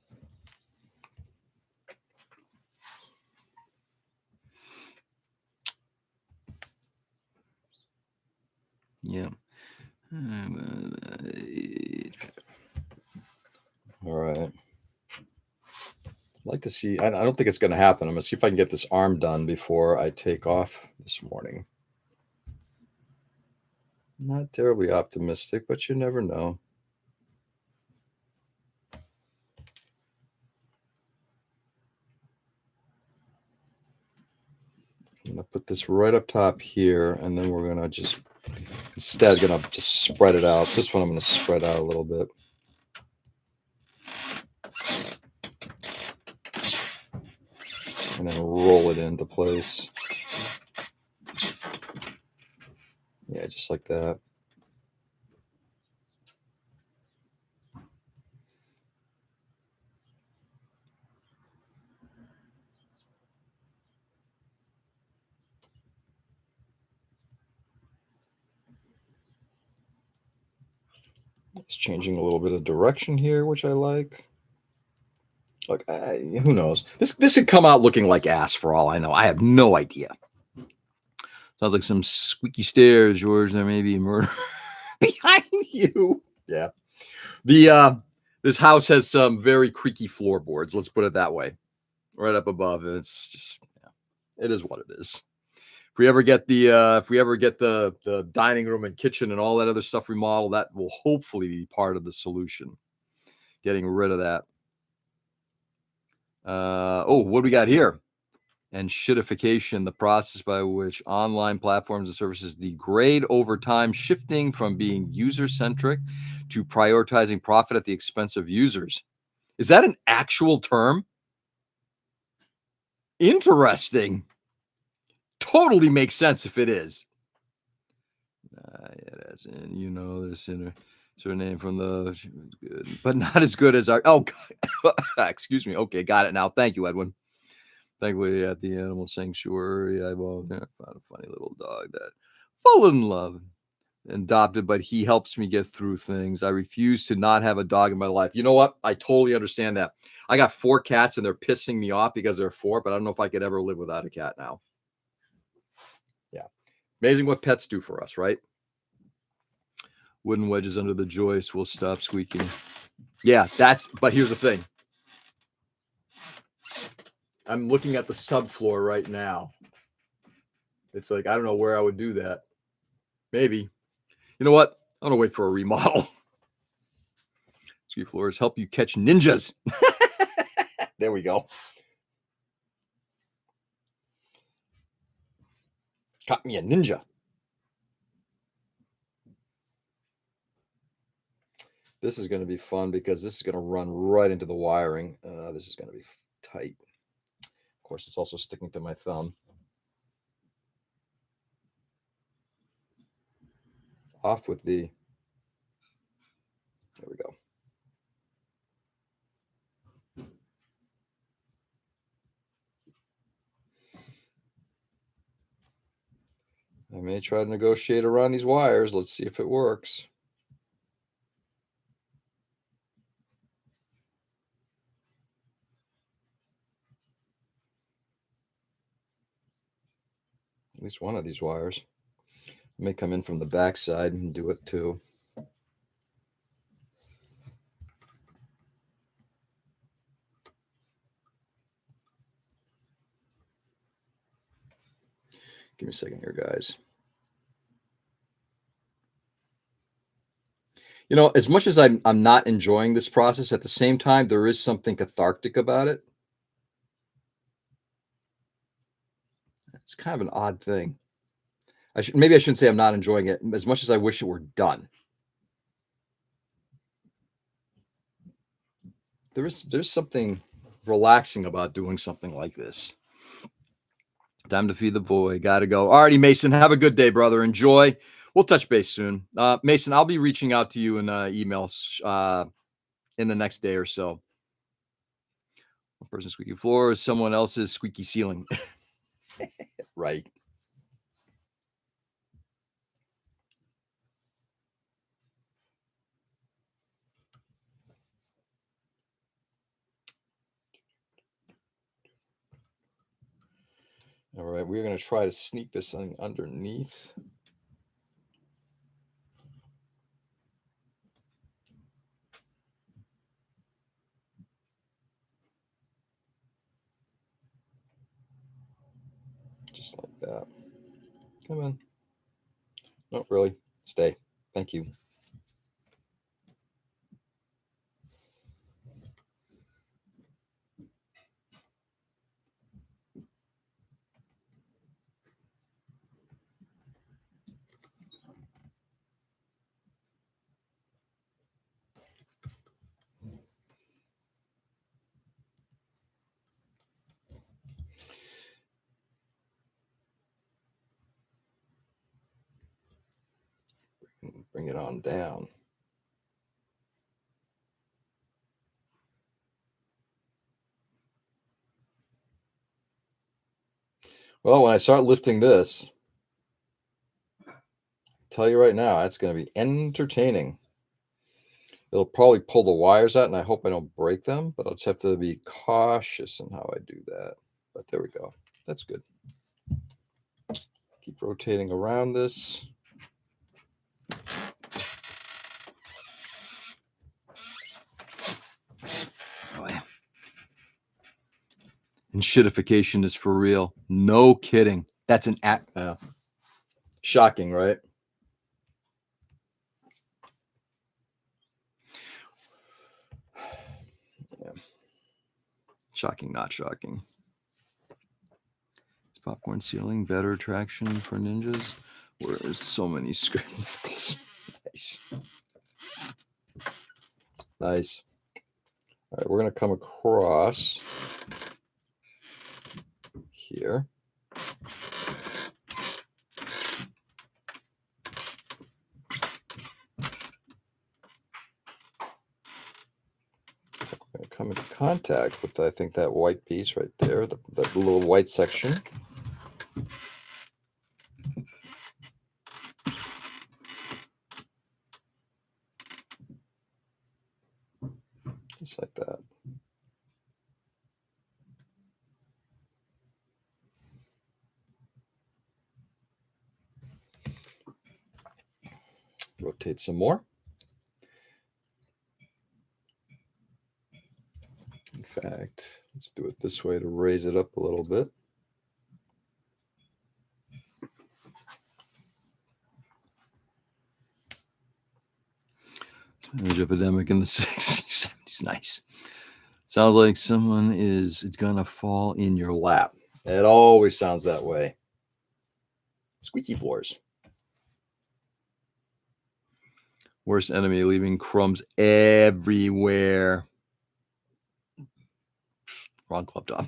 Yeah. All right. I'd like to see. I don't think it's going to happen. I'm going to see if I can get this arm done before I take off this morning. Not terribly optimistic, but you never know. I'm going to put this right up top here, and then we're going to just, instead, going to just spread it out. This one I'm going to spread out a little bit. And then roll it into place. Yeah, just like that. It's changing a little bit of direction here, which I like. Like, who knows? This could come out looking like ass for all I know. I have no idea. Sounds like some squeaky stairs, George. There may be murder behind you. Yeah. This house has some very creaky floorboards. Let's put it that way. Right up above, and it's just, yeah, it is what it is. If we ever get the dining room and kitchen and all that other stuff remodeled, that will hopefully be part of the solution. Getting rid of that. What do we got here? And shitification, the process by which online platforms and services degrade over time, shifting from being user-centric to prioritizing profit at the expense of users. Is that an actual term? Interesting. Totally makes sense if it is. Yeah, that's in, this surname from the good, but not as good as our. Oh, excuse me. Okay, got it now. Thank you, Edwin. Thankfully, at the animal sanctuary, I found a funny little dog that fell in love and adopted, but he helps me get through things. I refuse to not have a dog in my life. You know what? I totally understand that. I got 4 cats and they're pissing me off because they're 4, but I don't know if I could ever live without a cat now. Yeah. Amazing what pets do for us, right? Wooden wedges under the joist will stop squeaking. Yeah, but here's the thing. I'm looking at the subfloor right now. It's like, I don't know where I would do that. Maybe. You know what? I'm going to wait for a remodel. Ski floors help you catch ninjas. There we go. Caught me a ninja. This is going to be fun because this is going to run right into the wiring. This is going to be tight. Of course, it's also sticking to my thumb. Off with the... There we go. I may try to negotiate around these wires. Let's see if it works. At least one of these wires. I may come in from the back side and do it too. Give me a second here, guys. You know, as much as I'm not enjoying this process, at the same time, there is something cathartic about it. It's kind of an odd thing. Maybe I shouldn't say I'm not enjoying it as much as I wish it were done. There's something relaxing about doing something like this. Time to feed the boy. Got to go. Alrighty, Mason. Have a good day, brother. Enjoy. We'll touch base soon. Mason, I'll be reaching out to you in emails in the next day or so. One person's squeaky floor is someone else's squeaky ceiling. Right. All right, we're going to try to sneak this thing underneath. Just like that. Come on. Not really. Stay. Thank you. Bring it on down. Well, when I start lifting this, I'll tell you right now, that's going to be entertaining. It'll probably pull the wires out, and I hope I don't break them, but I'll just have to be cautious in how I do that. But there we go. That's good. Keep rotating around this. And shitification is for real. No kidding. That's an act. Shocking, right? Yeah. Shocking, not shocking. Is popcorn ceiling better attraction for ninjas? Where there's so many scribbles. Nice. Nice. All right, we're going to come across here. Going to come into contact with, I think, that white piece right there, that little white section. Just like that. Rotate some more. In fact, let's do it this way to raise it up a little bit. Image epidemic in the 60s, 70s. Nice. Sounds like someone is gonna fall in your lap. It always sounds that way. Squeaky floors. Worst enemy, leaving crumbs everywhere. Wrong club top.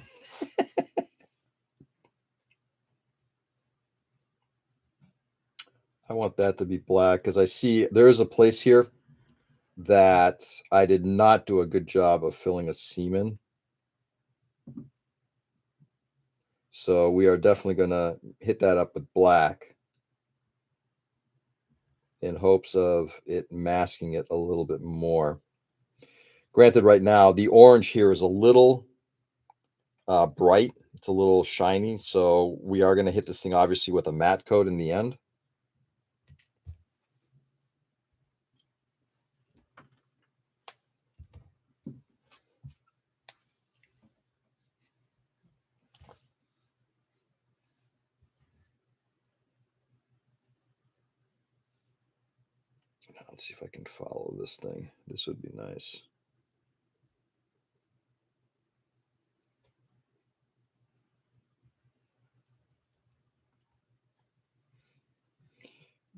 I want that to be black because I see there is a place here that I did not do a good job of filling a seam in. So we are definitely going to hit that up with black. in hopes of it masking it a little bit more. Granted, right now, the orange here is a little bright. It's a little shiny, so we are going to hit this thing, obviously, with a matte coat in the end. Let's see if I can follow this thing. This would be nice.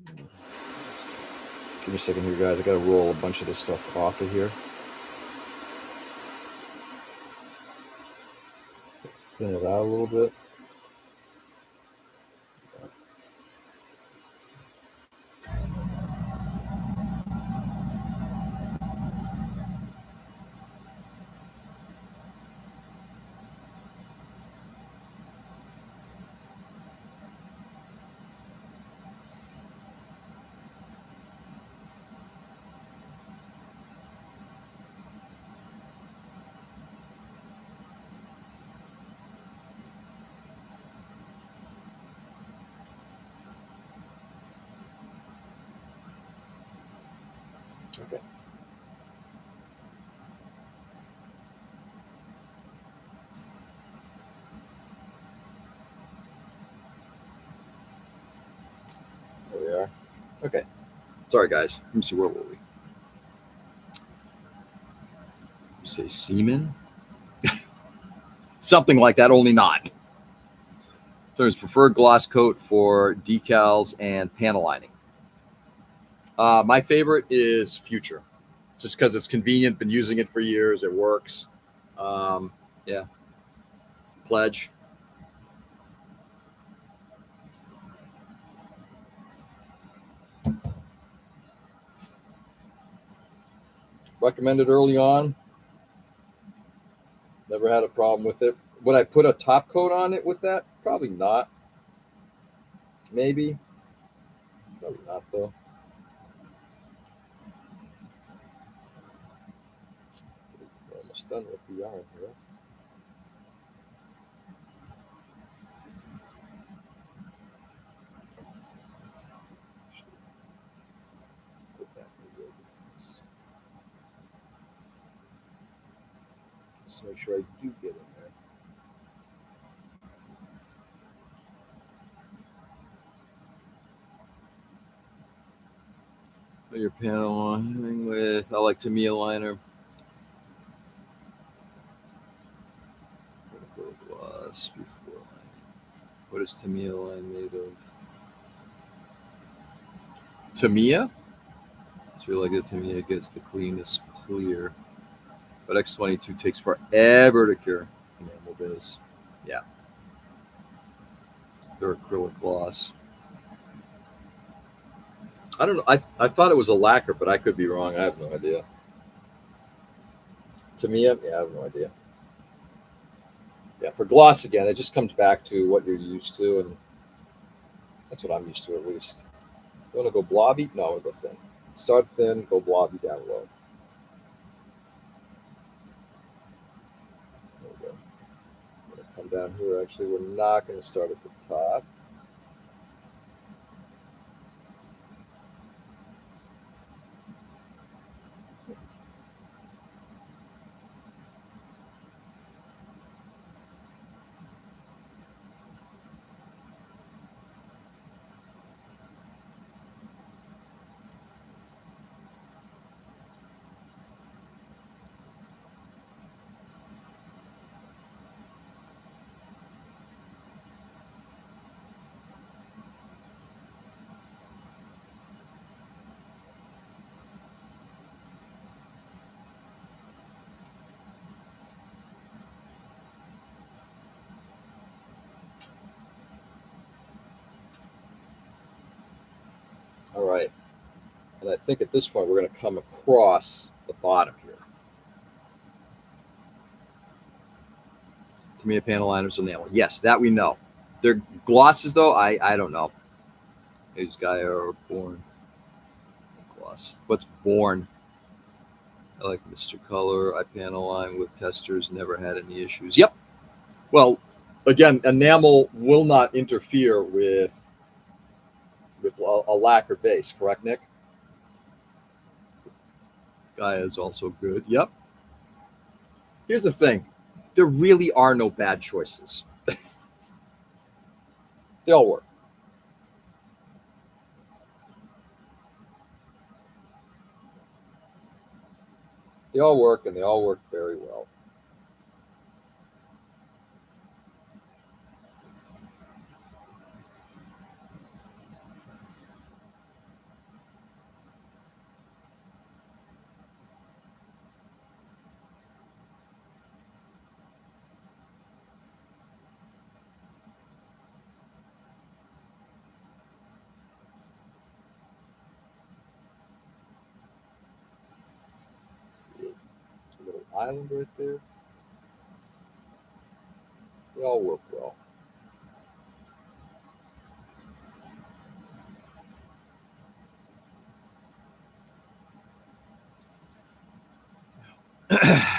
Give me a second here, guys. I got to roll a bunch of this stuff off of here. Thin it out a little bit. Okay. There we are. Okay. Sorry, guys. Let me see. Where were we? You say semen? Something like that, only not. So there's preferred gloss coat for decals and panel lining. My favorite is Future, just because it's convenient. Been using it for years. It works. Yeah. Pledge. Recommended early on. Never had a problem with it. Would I put a top coat on it with that? Probably not. Maybe. Probably not, though. We're almost done with the yarn here. Let's make sure I do get in there. Put your panel lining with, I like Tamiya liner. Gloss before lining. What is Tamiya line made of? Tamiya? I feel like the Tamiya gets the cleanest clear. But X22 takes forever to cure. Enamel does. Yeah. They're acrylic gloss. I don't know. I thought it was a lacquer, but I could be wrong. I have no idea. Tamiya? Yeah, I have no idea. Yeah, for gloss again, it just comes back to what you're used to, and that's what I'm used to at least. You want to go blobby? No, we'll go thin. Start thin, go blobby down low. There we go. I'm going to come down here. Actually, we're not going to start at the top. All right. And I think at this point, we're going to come across the bottom here. Tamiya panel liners enamel. Yes, that we know. Their glosses, though, I don't know. These guys are born. What's born? I like Mr. Color. I panel line with testers. Never had any issues. Yep. Well, again, enamel will not interfere with a lacquer base. Correct, Nick? Gaia is also good. Yep. Here's the thing: there really are no bad choices. They all work. They all work, and they all work very well. A little island right there. They all work well. Yeah,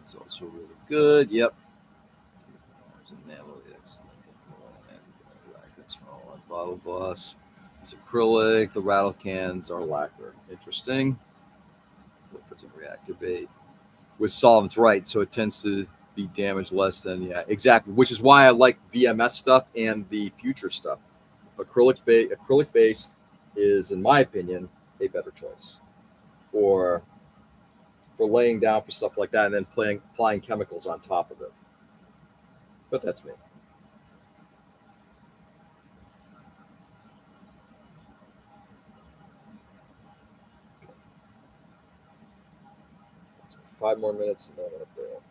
it's also really good. Yep. Bottle gloss. It's acrylic. The rattle cans are lacquer. Interesting. It doesn't reactivate with solvents, right? So it tends to be damaged less than, yeah, exactly. Which is why I like VMS stuff and the future stuff. Acrylic based is, in my opinion, a better choice for laying down for stuff like that, and then applying chemicals on top of it. But that's me. 5 more minutes and then I'm gonna bail.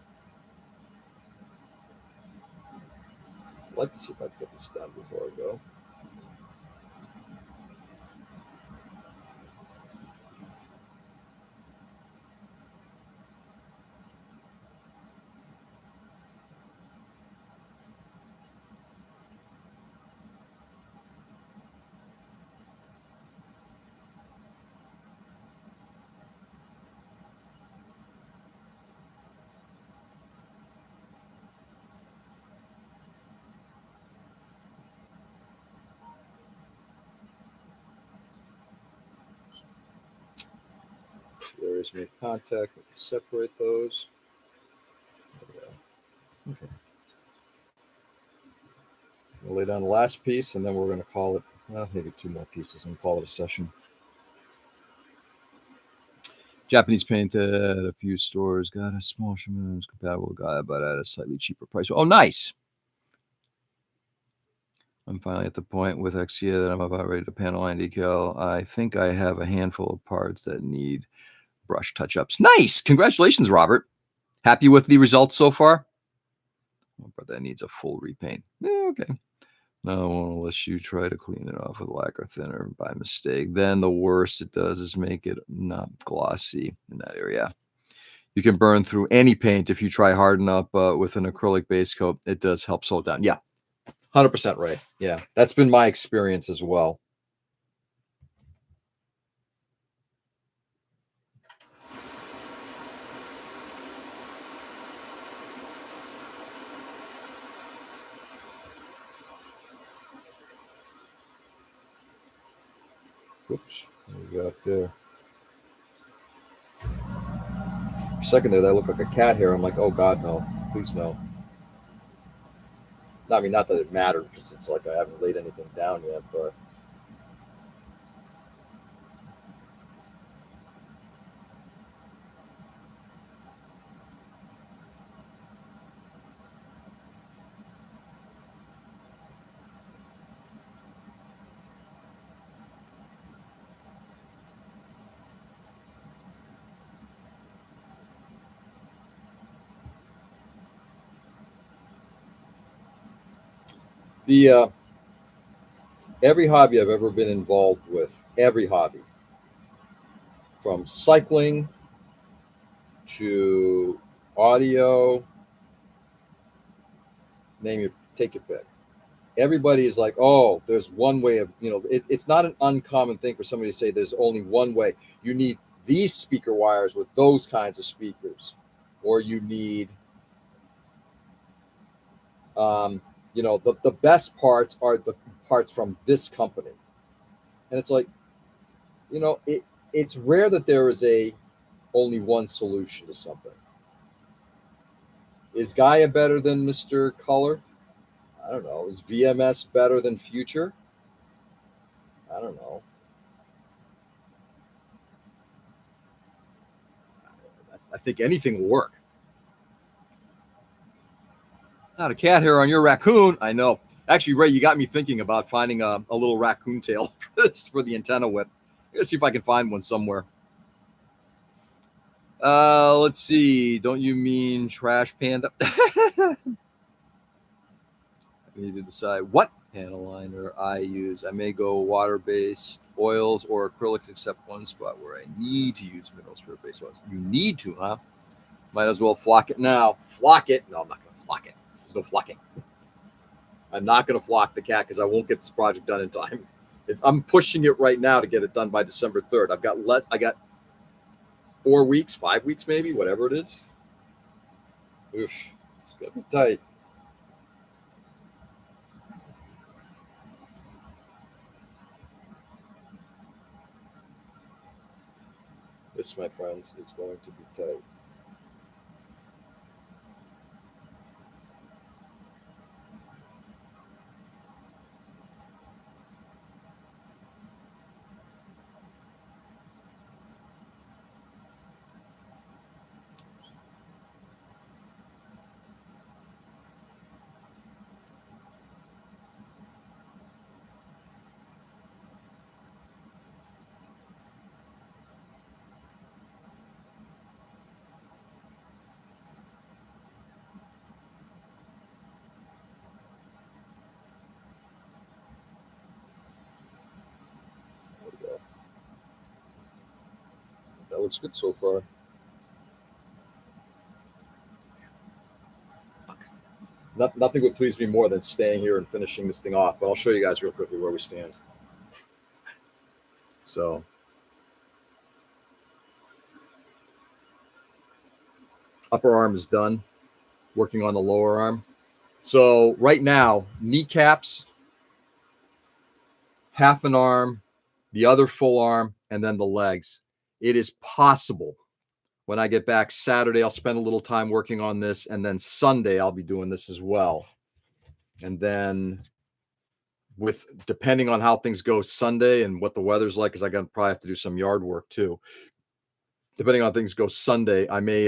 I'd like to see if I can get this done before I go. There's make contact. Let's separate those. Okay. We'll lay down the last piece, and then we're going to call it, well, maybe two more pieces and call it a session. Japanese paint at a few stores. Got a small shipment compatible guy, but at a slightly cheaper price. Oh, nice. I'm finally at the point with Exia that I'm about ready to panel line decal. I think I have a handful of parts that need brush touch-ups. Nice. Congratulations, Robert. Happy with the results so far? But that needs a full repaint. Okay. No, unless you try to clean it off with lacquer thinner by mistake. Then the worst it does is make it not glossy in that area. You can burn through any paint if you try hard enough, but with an acrylic base coat, it does help slow it down. Yeah, 100% right. Yeah, that's been my experience as well. Whoops, what we got there? For a second there, that looked like a cat hair. I'm like, oh God, no, please no. I mean, not that it mattered because it's like I haven't laid anything down yet, but the every hobby I've ever been involved with, every hobby, from cycling to audio, take your pick. everybody is like, oh, there's one way of, it's not an uncommon thing for somebody to say there's only one way. You need these speaker wires with those kinds of speakers, or you need, the best parts are the parts from this company. And it's like, it's rare that there is only one solution to something. Is Gaia better than Mr. Color? I don't know. Is VMS better than Future? I don't know. I think anything will work. Not a cat hair on your raccoon. I know. Actually, Ray, you got me thinking about finding a little raccoon tail for the antenna whip. Let's see if I can find one somewhere. Let's see. Don't you mean Trash Panda? I need to decide what panel liner I use. I may go water-based oils or acrylics, except one spot where I need to use mineral spirit-based oils. You need to, huh? Might as well flock it now. Flock it. No, I'm not going to flock it. There's no flocking. I'm not going to flock the cat because I won't get this project done in time. I'm pushing it right now to get it done by December 3rd. I got 4 weeks, 5 weeks maybe, whatever it is. Oof, it's going to be tight. This, my friends, is going to be tight. That looks good so far. Nothing would please me more than staying here and finishing this thing off, but I'll show you guys real quickly where we stand. So, upper arm is done. Working on the lower arm. So right now, kneecaps, half an arm, the other full arm, and then the legs. It is possible when I get back Saturday, I'll spend a little time working on this, and then Sunday I'll be doing this as well. And then depending on how things go Sunday and what the weather's like, because I gotta probably have to do some yard work too. Depending on how things go Sunday, I may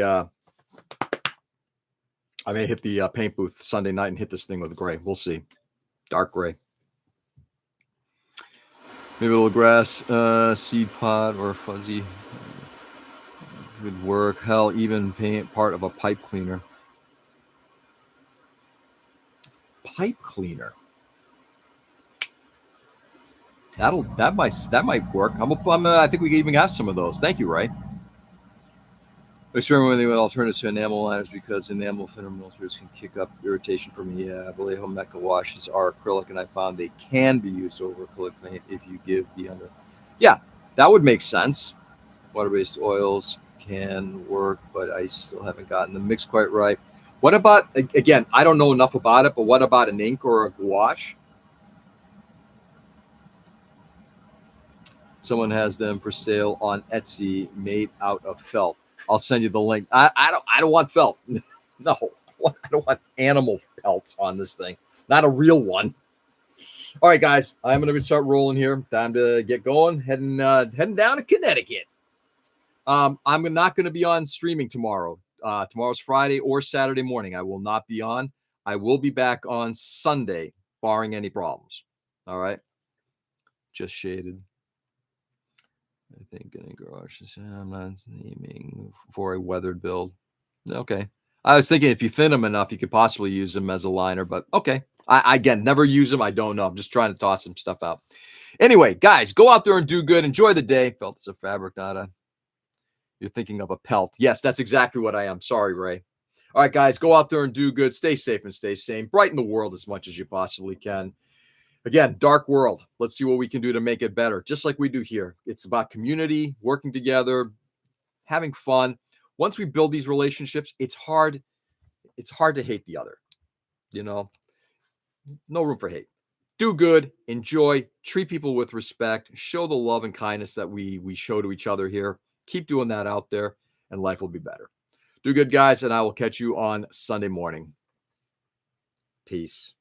hit the paint booth Sunday night and hit this thing with gray. We'll see. Dark gray. Maybe a little grass, seed pod, or fuzzy. Good work. Hell, even paint part of a pipe cleaner. Pipe cleaner. That might work. I think we can even have some of those. Thank you, Ray. Experimenting with alternatives to enamel liners because enamel thinner minerals can kick up irritation for me. Yeah, Vallejo Mecha washes are acrylic, and I found they can be used over acrylic paint if you give the under. Yeah, that would make sense. Water-based oils can work, but I still haven't gotten the mix quite right. What about, again, I don't know enough about it, but what about an ink or a gouache? Someone has them for sale on Etsy made out of felt. I'll send you the link. I don't want felt. No, I don't want animal pelts on this thing. Not a real one. All right, guys, I'm going to start rolling here. Time to get going. Heading down to Connecticut. I'm not going to be on streaming tomorrow. Tomorrow's Friday or Saturday morning. I will not be on. I will be back on Sunday, barring any problems. All right. Just shaded. I think in a garage. I'm not aiming for a weathered build. Okay. I was thinking if you thin them enough, you could possibly use them as a liner, but okay. I again, never use them. I don't know. I'm just trying to toss some stuff out. Anyway, guys, go out there and do good. Enjoy the day. Felt is a fabric, not a... You're thinking of a pelt. Yes, that's exactly what I am. Sorry, Ray. All right, guys, go out there and do good. Stay safe and stay sane. Brighten the world as much as you possibly can. Again, dark world. Let's see what we can do to make it better, just like we do here. It's about community, working together, having fun. Once we build these relationships, it's hard to hate the other. You know, no room for hate. Do good, enjoy, treat people with respect, show the love and kindness that we show to each other here. Keep doing that out there, and life will be better. Do good, guys, and I will catch you on Sunday morning. Peace.